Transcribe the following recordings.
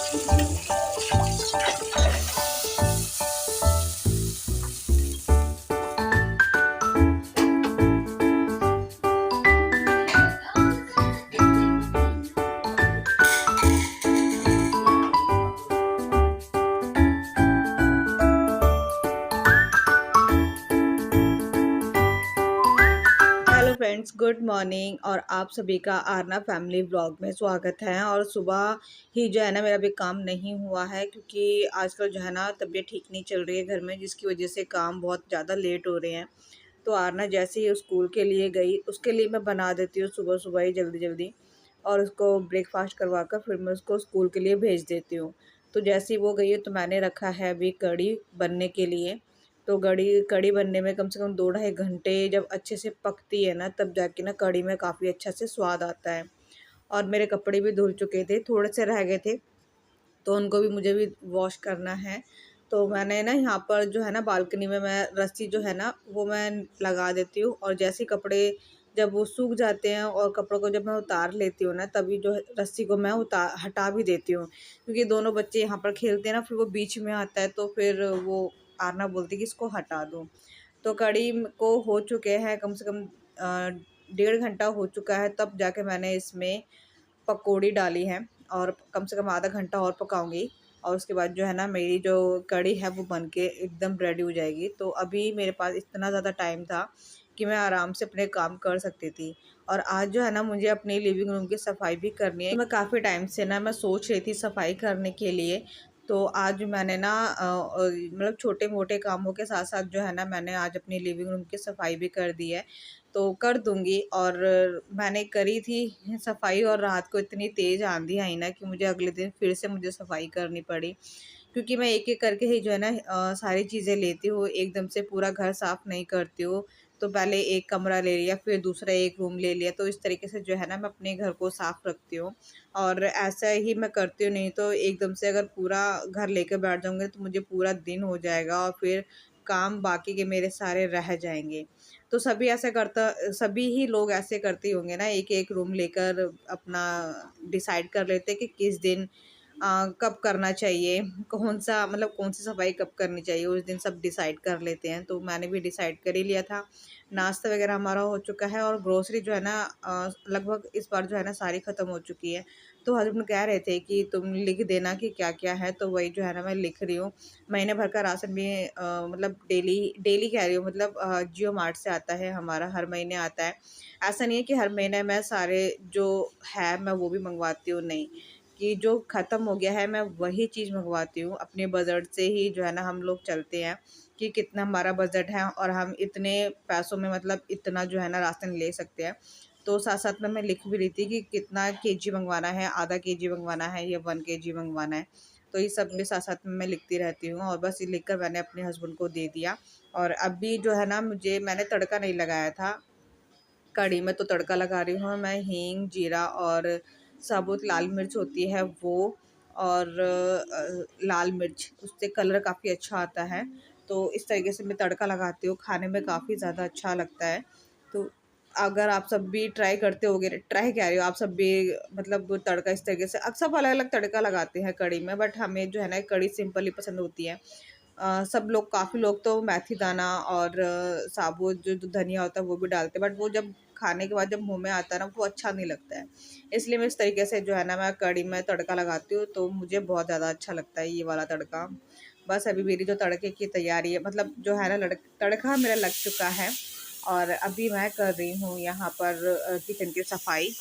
Hello friends, good morning. और आप सभी का आरना फैमिली व्लॉग में स्वागत है। और सुबह ही जो है ना, मेरा अभी काम नहीं हुआ है क्योंकि आजकल जो है ना तबीयत ठीक नहीं चल रही है घर में, जिसकी वजह से काम बहुत ज़्यादा लेट हो रहे हैं। तो आरना जैसे ही स्कूल के लिए गई, उसके लिए मैं बना देती हूँ सुबह सुबह ही जल्दी जल्दी, और उसको ब्रेकफास्ट करवा कर फिर मैं उसको स्कूल के लिए भेज देती हूँ। तो जैसे ही वो गई है तो मैंने रखा है अभी कढ़ी बनने के लिए। तो कढ़ी कढ़ी बनने में कम से कम 2 ढाई घंटे जब अच्छे से पकती है ना, तब जाके ना कढ़ी में काफ़ी अच्छा से स्वाद आता है। और मेरे कपड़े भी धुल चुके थे, थोड़े से रह गए थे, तो उनको भी मुझे भी वॉश करना है। तो मैंने ना यहाँ पर जो है ना बालकनी में मैं रस्सी जो है ना वो मैं लगा देती हूँ, और जैसे ही कपड़े जब वो सूख जाते हैं और कपड़ों को जब मैं उतार लेती हूँ ना, तभी जो है रस्सी को मैं उतार हटा भी देती हूँ, क्योंकि दोनों बच्चे यहाँ पर खेलते हैं ना, फिर वो बीच में आता है तो फिर वो आरना बोलती है कि इसको हटा दो। तो कढ़ी को हो चुके हैं कम से कम 1.5 घंटा हो चुका है, तब जाके मैंने इसमें पकौड़ी डाली है, और कम से कम आधा घंटा और पकाऊंगी। और उसके बाद जो है ना मेरी जो कढ़ी है वो बन के एकदम रेडी हो जाएगी। तो अभी मेरे पास इतना ज़्यादा टाइम था कि मैं आराम से अपने काम कर सकती थी। और आज जो है ना मुझे अपनी लिविंग रूम की सफाई भी करनी है। तो मैं काफ़ी टाइम से ना मैं सोच रही थी सफाई करने के लिए। तो आज मैंने ना मतलब छोटे मोटे कामों के साथ साथ जो है ना मैंने आज अपनी लिविंग रूम की सफाई भी कर दी है। तो कर दूंगी। और मैंने करी थी सफाई, और रात को इतनी तेज़ आंधी आई ना कि मुझे अगले दिन फिर से मुझे सफाई करनी पड़ी, क्योंकि मैं एक एक करके ही जो है ना सारी चीज़ें लेती हूँ, एकदम से पूरा घर साफ़ नहीं करती हूँ। तो पहले एक कमरा ले लिया, फिर दूसरा एक रूम ले लिया, तो इस तरीके से जो है ना मैं अपने घर को साफ़ रखती हूँ। और ऐसा ही मैं करती हूँ, नहीं तो एकदम से अगर पूरा घर लेकर बैठ जाऊँगी तो मुझे पूरा दिन हो जाएगा और फिर काम बाकी के मेरे सारे रह जाएंगे। तो सभी ही लोग ऐसे करते ही होंगे ना, एक एक रूम लेकर अपना डिसाइड कर लेते हैं कि किस दिन कब करना चाहिए, कौन-सा मतलब कौन-सी सफाई कब करनी चाहिए, उस दिन सब डिसाइड कर लेते हैं। तो मैंने भी डिसाइड कर ही लिया था। नाश्ता वगैरह हमारा हो चुका है, और ग्रोसरी जो है ना लगभग इस बार जो है ना सारी ख़त्म हो चुकी है। तो हस्बैंड कह रहे थे कि तुम लिख देना कि क्या-क्या है, तो वही जो है ना मैं लिख रही हूँ। महीने भर का राशन भी मतलब डेली डेली कह रही हूँ, मतलब जियो मार्ट से आता है हमारा, हर महीने आता है। ऐसा नहीं है कि हर महीने मैं सारे जो है मैं वो भी मँगवाती हूँ, नहीं। कि जो ख़त्म हो गया है मैं वही चीज़ मँगवाती हूँ। अपने बजट से ही जो है ना हम लोग चलते हैं कि कितना हमारा बजट है और हम इतने पैसों में मतलब इतना जो है ना राशन ले सकते हैं। तो साथ-साथ में मैं लिख भी रही थी कि कितना केजी मँगवाना है, आधा केजी मँगवाना है या 1 केजी मँगवाना है। तो ये सब में साथ-साथ में मैं लिखती रहती हूँ, और बस ये लिख कर मैंने अपने हस्बैंड को दे दिया। और अभी जो है ना मैंने तड़का नहीं लगाया था। कढ़ी में तो तड़का लगा रही हूँ मैं, हींग, जीरा और साबुत लाल मिर्च होती है वो, और लाल मिर्च, उससे कलर काफ़ी अच्छा आता है। तो इस तरीके से मैं तड़का लगाती हूँ, खाने में काफ़ी ज़्यादा अच्छा लगता है। तो अगर आप सब भी ट्राई करते होगे, ट्राई कह रही हो, आप सब भी मतलब तड़का इस तरीके से सब अलग-अलग तड़का लगाते हैं कढ़ी में, बट हमें जो है ना कढ़ी सिंपल ही पसंद होती है। सब लोग काफ़ी लोग तो मेथी दाना और साबुत जो धनिया होता है वो भी डालते हैं, बट वो जब खाने के बाद जब मुँह में आता है ना वो अच्छा नहीं लगता है। इसलिए मैं इस तरीके से जो है ना मैं कढ़ी में तड़का लगाती हूँ, तो मुझे बहुत ज़्यादा अच्छा लगता है ये वाला तड़का। बस अभी मेरी जो तड़के की तैयारी है, मतलब जो है ना तड़का मेरा लग चुका है, और अभी मैं कर रही हूँ यहाँ पर किचन की सफाई।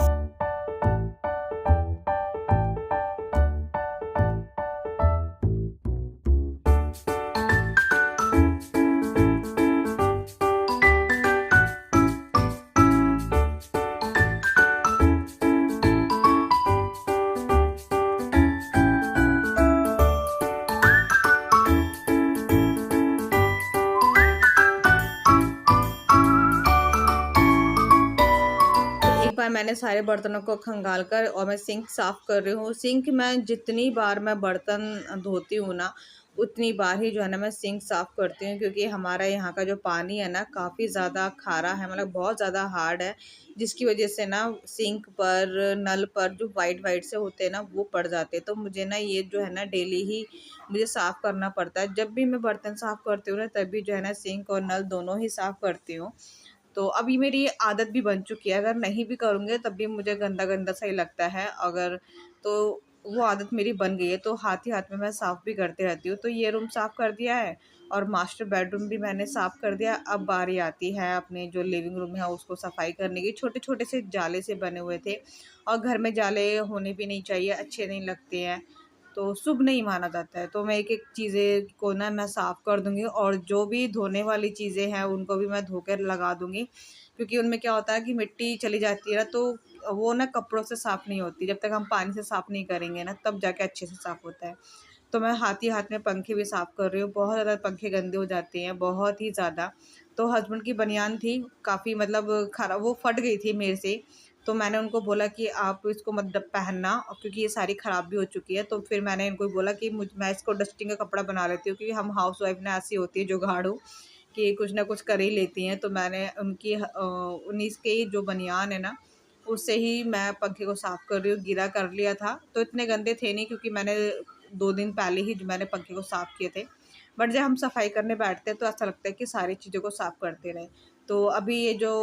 एक बार मैंने सारे बर्तनों को खंगाल कर और मैं सिंक साफ़ कर रही हूँ। सिंक में जितनी बार मैं बर्तन धोती हूँ ना, उतनी बार ही जो है ना मैं सिंक साफ़ करती हूँ, क्योंकि हमारा यहाँ का जो पानी है ना काफ़ी ज़्यादा खारा है, मतलब बहुत ज़्यादा हार्ड है, जिसकी वज़ह से ना सिंक पर, नल पर जो वाइट-वाइट से होते हैं ना वो पड़ जाते हैं। तो मुझे ना ये जो है ना डेली ही मुझे साफ़ करना पड़ता है। जब भी मैं बर्तन साफ़ करती हूँ ना तभी जो है ना सिंक और नल दोनों ही साफ़ करती हूँ। तो अब ये मेरी आदत भी बन चुकी है, अगर नहीं भी करूँगी तब भी मुझे गंदा-गंदा सा ही लगता है। अगर तो वो आदत मेरी बन गई है, तो हाथ ही हाथ में मैं साफ़ भी करती रहती हूँ। तो ये रूम साफ़ कर दिया है और मास्टर बेडरूम भी मैंने साफ़ कर दिया। अब बारी आती है अपने जो लिविंग रूम है उसको सफाई करने की। छोटे-छोटे से जाले से बने हुए थे और घर में जाले होने भी नहीं चाहिए, अच्छे नहीं लगते हैं। तो शुभ नहीं माना जाता है। तो मैं एक-एक चीज़ें को ना मैं साफ़ कर दूँगी और जो भी धोने वाली चीज़ें हैं उनको भी मैं धो कर लगा दूँगी। क्योंकि उनमें क्या होता है कि मिट्टी चली जाती है ना, तो वो ना कपड़ों से साफ़ नहीं होती। जब तक हम पानी से साफ़ नहीं करेंगे ना तब जाके अच्छे से साफ़ होता है। तो मैं हाथ ही हाथ में पंखे भी साफ़ कर रही हूँ। बहुत ज़्यादा पंखे गंदे हो जाते हैं, बहुत ही ज़्यादा। तो हस्बैंड की बनियान थी काफ़ी, मतलब खरा वो फट गई थी मेरे से। तो मैंने उनको बोला कि आप इसको मत पहनना, और क्योंकि ये सारी ख़राब भी हो चुकी है। तो फिर मैंने इनको बोला कि मैं इसको डस्टिंग का कपड़ा बना लेती हूँ, क्योंकि हम हाउसवाइफ़ ना ऐसी होती है जुगाड़ू कि कुछ ना कुछ कर ही लेती हैं। तो मैंने उन्हीं की जो बनियान है ना, उससे ही मैं पंखे को साफ़ कर रही हूँ। गीला कर लिया था, तो इतने गंदे थे नहीं, क्योंकि मैंने 2 दिन पहले ही जो मैंने पंखे को साफ़ किए थे। बट जब हम सफाई करने बैठते हैं तो ऐसा लगता है कि सारी चीज़ों को साफ़ करते रहें। तो अभी ये जो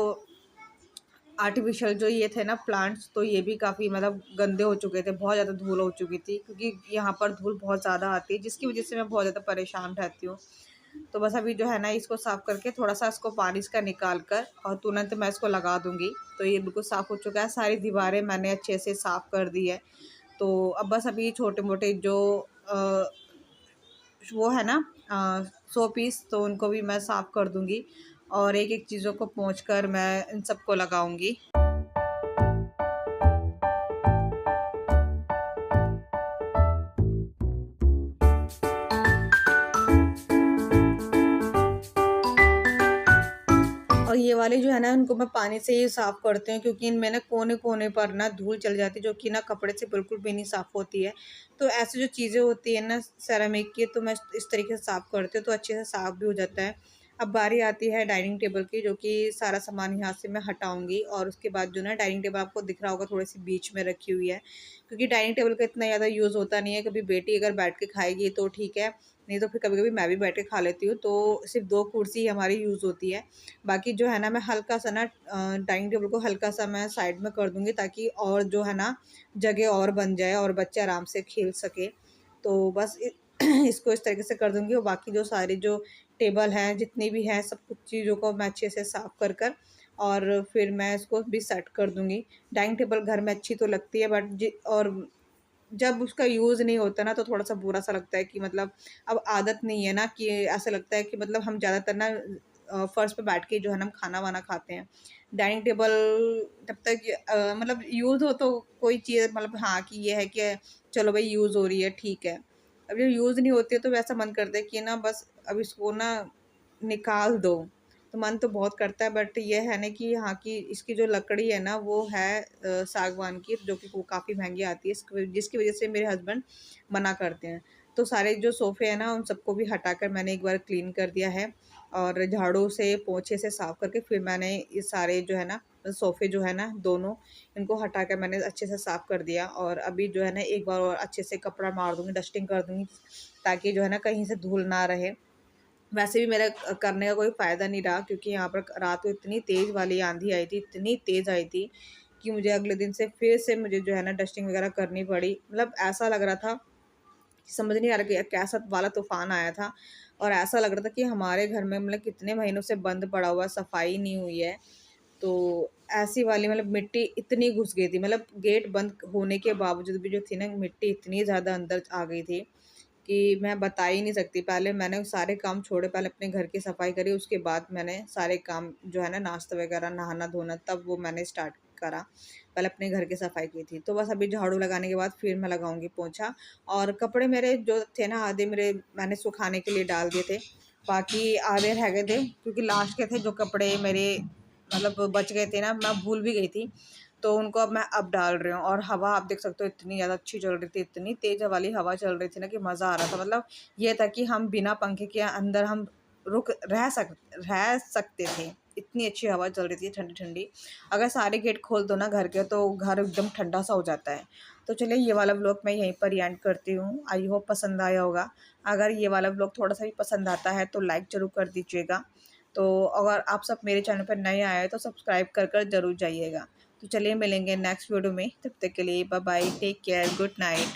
आर्टिफ़िशियल जो ये थे ना प्लांट्स, तो ये भी काफ़ी मतलब गंदे हो चुके थे, बहुत ज़्यादा धूल हो चुकी थी, क्योंकि यहाँ पर धूल बहुत ज़्यादा आती है, जिसकी वज़ह से मैं बहुत ज़्यादा परेशान रहती हूँ। तो बस अभी जो है ना इसको साफ़ करके थोड़ा-सा इसको पानी इसका निकाल कर और तुरंत मैं इसको लगा दूँगी। तो ये बिल्कुल साफ़ हो चुका है, सारी दीवारें मैंने अच्छे से साफ़ कर दी है। तो अब बस अभी छोटे-मोटे जो अ, वो है ना शो पीस, तो उनको भी मैं साफ़ कर दूँगी और एक-एक चीज़ों को पोंछ कर मैं इन सबको लगाऊँगी। और ये वाले जो है ना इनको मैं पानी से ही साफ़ करती हूँ, क्योंकि इनमें ना कोने-कोने पर ना धूल चली जाती है, जो कि ना कपड़े से बिल्कुल भी नहीं साफ़ होती है। तो ऐसी जो चीज़ें होती हैं ना सेरेमिक की, तो मैं इस तरीके से साफ़ करती हूँ तो अच्छे से साफ़ भी हो जाता है। अब बारी आती है डाइनिंग टेबल की, जो कि सारा सामान यहाँ से मैं हटाऊँगी और उसके बाद जो ना डाइनिंग टेबल आपको दिख रहा होगा थोड़ी-सी बीच में रखी हुई है। क्योंकि डाइनिंग टेबल का इतना ज़्यादा यूज़ होता नहीं है, कभी बेटी अगर बैठ के खाएगी तो ठीक है, नहीं तो फिर कभी-कभी मैं भी बैठ के खा लेती हूँ। तो सिर्फ़ 2 कुर्सी ही हमारी यूज़ होती है। बाकी जो है ना मैं हल्का-सा ना डाइनिंग टेबल को हल्का-सा मैं साइड में कर दूँगी, ताकि और जो है ना जगह और बन जाए और बच्चे आराम से खेल सकें। तो बस इसको इस तरीके से कर दूँगी और बाकी जो सारी जो टेबल हैं, जितनी भी हैं, सब कुछ चीज़ों को मैं अच्छे से साफ़ कर और फिर मैं इसको भी सेट कर दूँगी। डाइनिंग टेबल घर में अच्छी तो लगती है, बट और जब उसका यूज़ नहीं होता ना तो थोड़ा-सा बुरा-सा लगता है कि मतलब अब आदत नहीं है ना, कि ऐसा लगता है कि मतलब हम ज़्यादातर ना फर्श पे बैठ के जो है ना हम खाना-वाना खाते हैं। डाइनिंग टेबल तब तक मतलब यूज़ हो तो कोई चीज़, मतलब हाँ, कि ये है कि चलो भई यूज़ हो रही है, ठीक है। अब जब यूज़ नहीं होती है तो वैसा मन करता है कि ना बस अब इसको ना निकाल दो। तो मन तो बहुत करता है, बट ये है ना कि यहाँ की इसकी जो लकड़ी है ना वो है सागवान की, जो कि वो काफ़ी महँगी आती है, जिसकी वज़ह से मेरे हस्बैंड मना करते हैं। तो सारे जो सोफ़े हैं ना उन सबको भी हटाकर मैंने एक बार क्लीन कर दिया है और झाड़ू से, पोंछे से साफ़ करके फिर मैंने ये सारे जो है ना सोफ़े जो है ना दोनों, इनको हटा कर मैंने अच्छे से साफ़ कर दिया और अभी जो है ना एक बार और अच्छे से कपड़ा मार दूँगी, डस्टिंग कर दूँगी, ताकि जो है ना कहीं से धूल ना रहे। वैसे भी मेरा करने का कोई फ़ायदा नहीं रहा, क्योंकि यहाँ पर रात को इतनी तेज़ वाली आँधी आई थी, इतनी तेज़ आई थी कि मुझे अगले दिन से फिर से मुझे जो है ना डस्टिंग वग़ैरह करनी पड़ी। मतलब ऐसा लग रहा था, समझ नहीं आ रहा कि कैसा वाला तूफ़ान आया था और ऐसा लग रहा था कि हमारे घर में मतलब कितने महीनों से बंद पड़ा हुआ है, सफाई नहीं हुई है। तो ऐसी वाली मतलब मिट्टी इतनी घुस गई थी, मतलब गेट बंद होने के बावजूद भी जो थी ना मिट्टी इतनी ज़्यादा अंदर आ गई थी कि मैं बता ही नहीं सकती। पहले मैंने सारे काम छोड़े, पहले अपने घर की सफाई करी, उसके बाद मैंने सारे काम जो है ना नाश्ता वगैरह, नहाना-धोना, तब वो मैंने स्टार्ट करा। पहले अपने घर की सफाई की थी। तो बस अभी झाड़ू लगाने के बाद फिर मैं लगाऊँगी पोंछा और कपड़े मेरे जो थे ना आधे मेरे मैंने सुखाने के लिए डाल दिए थे। बाकी आधे रह गए थे, क्योंकि लास्ट के थे जो कपड़े मेरे, मतलब बच गए थे ना, मैं भूल भी गई थी। तो उनको अब मैं अब डाल रही हूँ। और हवा आप देख सकते हो इतनी ज़्यादा अच्छी चल रही थी, इतनी तेज़ वाली हवा चल रही थी ना कि मज़ा आ रहा था। मतलब ये था कि हम बिना पंखे के अंदर हम रह सकते थे, इतनी अच्छी हवा चल रही थी ठंडी-ठंडी। अगर सारे गेट खोल दो ना घर के तो घर एकदम ठंडा-सा हो जाता है। तो चलिए ये वाला व्लॉग मैं यहीं पर एंड करती हूँ। आई होप पसंद आया होगा। अगर ये वाला व्लॉग थोड़ा-सा भी पसंद आता है तो लाइक ज़रूर कर दीजिएगा। तो अगर आप सब मेरे चैनल पर नए आए हैं तो सब्सक्राइब कर ज़रूर जाइएगा। तो चलिए मिलेंगे नेक्स्ट वीडियो में, तब तक के लिए bye bye, take care, good night.